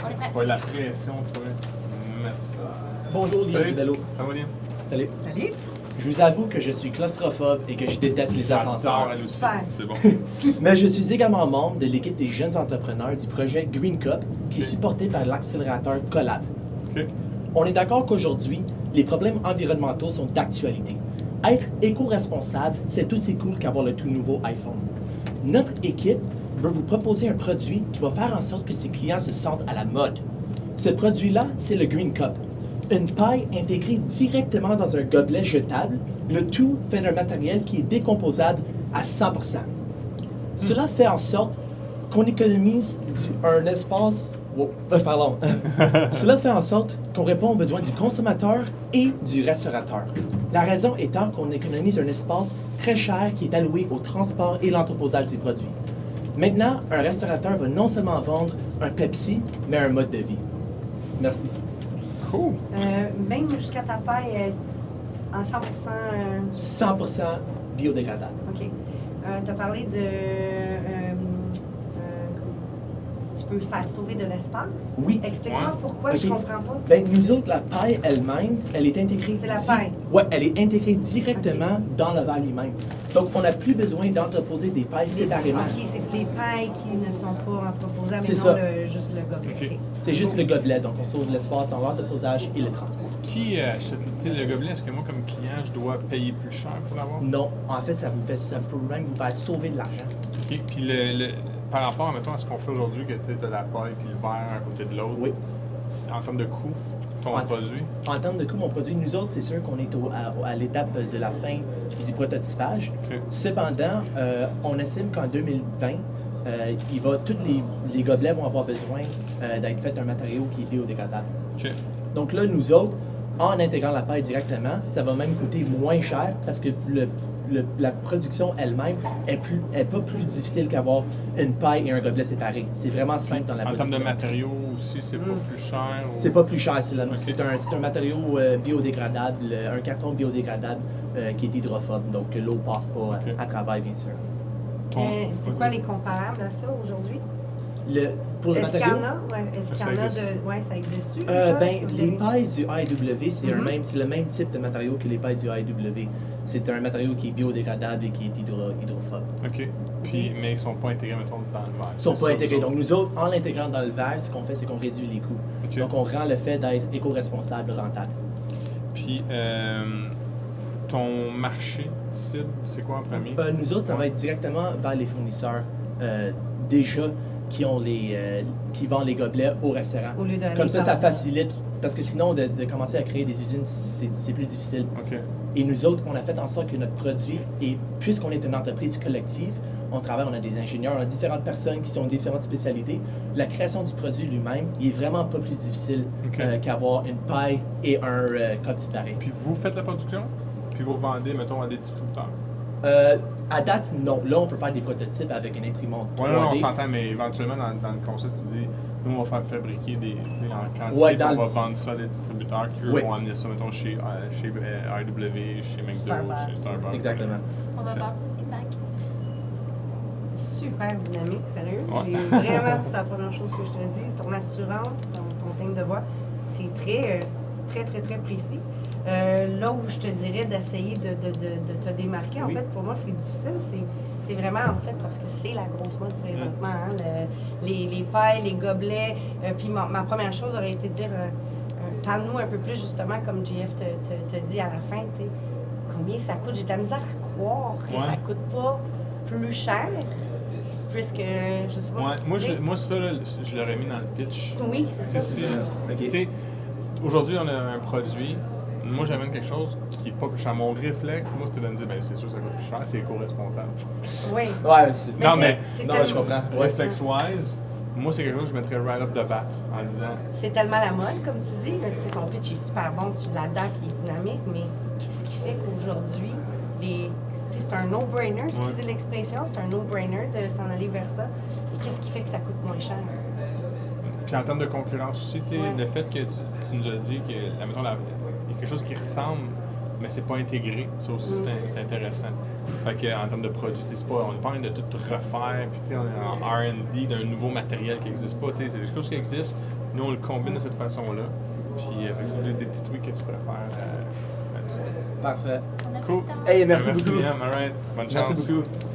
On est prêt. Ouais, la pression, tu vois. Mettre ça. Bonjour, Liam Salut. Dubello. Ça va bien? Salut. Salut. Je vous avoue que je suis claustrophobe et que je déteste les J'adore, ascenseurs. elle aussi. Super. C'est bon. Mais je suis également membre de l'équipe des jeunes entrepreneurs du projet Green Cup, qui est supporté par l'accélérateur Collab. OK. On est d'accord qu'aujourd'hui, les problèmes environnementaux sont d'actualité. Être éco-responsable, c'est aussi cool qu'avoir le tout nouveau iPhone. Notre équipe veut vous proposer un produit qui va faire en sorte que ses clients se sentent à la mode. Ce produit-là, c'est le Green Cup. Une paille intégrée directement dans un gobelet jetable, le tout fait d'un matériel qui est décomposable à 100%. Cela fait en sorte qu'on économise un espace... pardon. Cela fait en sorte qu'on répond aux besoins du consommateur et du restaurateur. La raison étant qu'on économise un espace très cher qui est alloué au transport et l'entreposage du produit. Maintenant, un restaurateur va non seulement vendre un Pepsi, mais un mode de vie. Merci. Cool. Même jusqu'à ta paille en 100%. 100% biodégradable. OK. Tu as parlé de. Tu peux faire sauver de l'espace. Oui. Explique-moi Ouais. pourquoi OK. je comprends pas. Ben, nous autres, la paille elle-même, elle est intégrée... C'est la paille? Ouais, elle est intégrée directement dans le verre lui-même. Donc, on n'a plus besoin d'entreposer des pailles séparément. OK, c'est les pailles qui ne sont pas entreposables, C'est mais ça. non juste le gobelet. OK. OK. C'est juste le gobelet, donc on sauve l'espace en l'entreposage et le transport. Qui achète le gobelet? Est-ce que moi, comme client, je dois payer plus cher pour l'avoir? Non, en fait, ça peut même vous faire sauver de l'argent. OK. Puis par rapport, mettons, à ce qu'on fait aujourd'hui, que tu as la paille puis le verre à côté de l'autre, Oui. en termes de coût, ton En- produit, En termes de coût, mon produit, nous autres, c'est sûr qu'on est à l'étape de la fin du prototypage. OK. Cependant, on estime qu'en 2020, tous les gobelets vont avoir besoin d'être faits d'un matériau qui est biodégradable. OK. Donc là, nous autres, en intégrant la paille directement, ça va même coûter moins cher parce que la production elle-même est pas plus difficile qu'avoir une paille et un gobelet séparés. C'est vraiment simple dans la En termes production. de matériaux aussi, c'est pas plus cher? Ou... C'est pas plus cher, c'est Ok. un matériau biodégradable, un carton biodégradable qui est hydrophobe, donc l'eau passe pas Ok. à travers, bien sûr. C'est quoi les comparables à ça aujourd'hui? Pour le Est-ce qu'il y matériau, en a? Ouais, est-ce qu'il y Ça en a existe. de. Ouais, ça existe-tu? déjà? Est-ce ben, que vous les avez- pailles du AEW, Mhm. c'est le même type de matériau que les pailles du AEW. C'est un matériau qui est biodégradable et qui est hydrophobe. OK. Puis, mais ils sont pas intégrés, mettons, dans le verre. Ils sont C'est pas ça, intégrés. vous Donc, nous autres, en l'intégrant dans le verre, ce qu'on fait, c'est qu'on réduit les coûts. OK. Donc, on rend le fait d'être éco-responsable rentable. Puis, ton marché cible, c'est quoi en premier? Nous autres, ça va être directement vers les fournisseurs déjà qui vendent les gobelets au restaurant. Au lieu d'aller Comme ça par- facilite. Parce que sinon, de commencer à créer des usines, c'est plus difficile. OK. Et nous autres, on a fait en sorte que notre produit, et puisqu'on est une entreprise collective, on a des ingénieurs, on a différentes personnes qui ont différentes spécialités. La création du produit lui-même, il est vraiment pas plus difficile OK. qu'avoir une paille et un cup séparé. Puis, vous faites la production, puis vous vendez, mettons, à des distributeurs. À date, non. Là, on peut faire des prototypes avec une imprimante 3D. Ouais, non, on s'entend, mais éventuellement, dans le concept, tu dis, nous, on va faire fabriquer des, tu sais, en quantité, Ouais, puis dans on va vendre ça à des distributeurs qui, eux, Oui. vont amener ça, mettons, chez IW, chez McDo, Starbucks. chez Starbucks. Exactement. On va C'est- passer au feedback. Super dynamique, sérieux. Ouais. J'ai vraiment, c'est la première chose que je te dis. Ton assurance, ton thème de voix, c'est très précis. Là où je te dirais d'essayer de te démarquer, en Oui. fait, pour moi, c'est difficile. C'est vraiment, en fait, parce que c'est la grosse mode présentement. Hein, les pailles, les gobelets. Puis ma première chose aurait été de dire, parle-nous un peu plus, justement, comme JF te dit à la fin, tu sais, combien ça coûte. J'ai de la misère à croire que Ouais. ça coûte pas plus cher, puisque, je sais pas. Ouais, moi, tu sais. moi ça, là, je l'aurais mis dans le pitch. Oui, c'est ça. Si, Ok. tu sais, aujourd'hui, on a un produit. Moi, j'amène quelque chose qui est pas plus cher. Mon réflexe, moi, c'était de me dire, ben, c'est sûr, ça coûte plus cher, c'est éco-responsable. Oui. Ouais, c'est... Non, mais- c'est Non, tellement- je comprends. Ouais. Réflexe-wise, moi, c'est quelque chose que je mettrais right off the bat en disant, C'est tellement la mode, comme tu dis. Là, tu sais, ton pitch est super bon, tu l'adaptes, il est dynamique, mais qu'est-ce qui fait qu'aujourd'hui, tu sais, c'est un no-brainer, excusez l'expression, c'est un no-brainer de s'en aller vers ça. Et qu'est-ce qui fait que ça coûte moins cher? puis en termes de concurrence aussi, tu sais, Ouais. le fait que tu nous as dit que, admettons, il y a quelque chose qui ressemble mais c'est pas intégré. Ça aussi, c'est intéressant. Fait que, en termes de produits, c'est pas, on n'est pas en train de tout refaire, puis on est en R&D d'un nouveau matériel qui n'existe pas. C'est des choses qui existent. Nous, on le combine de cette façon-là. Puis c'est des petits tweaks que tu pourrais faire là-dessus. Parfait. On a Cool. fait le temps. Hey, merci beaucoup. Liam. All right. Bonne chance. Merci beaucoup.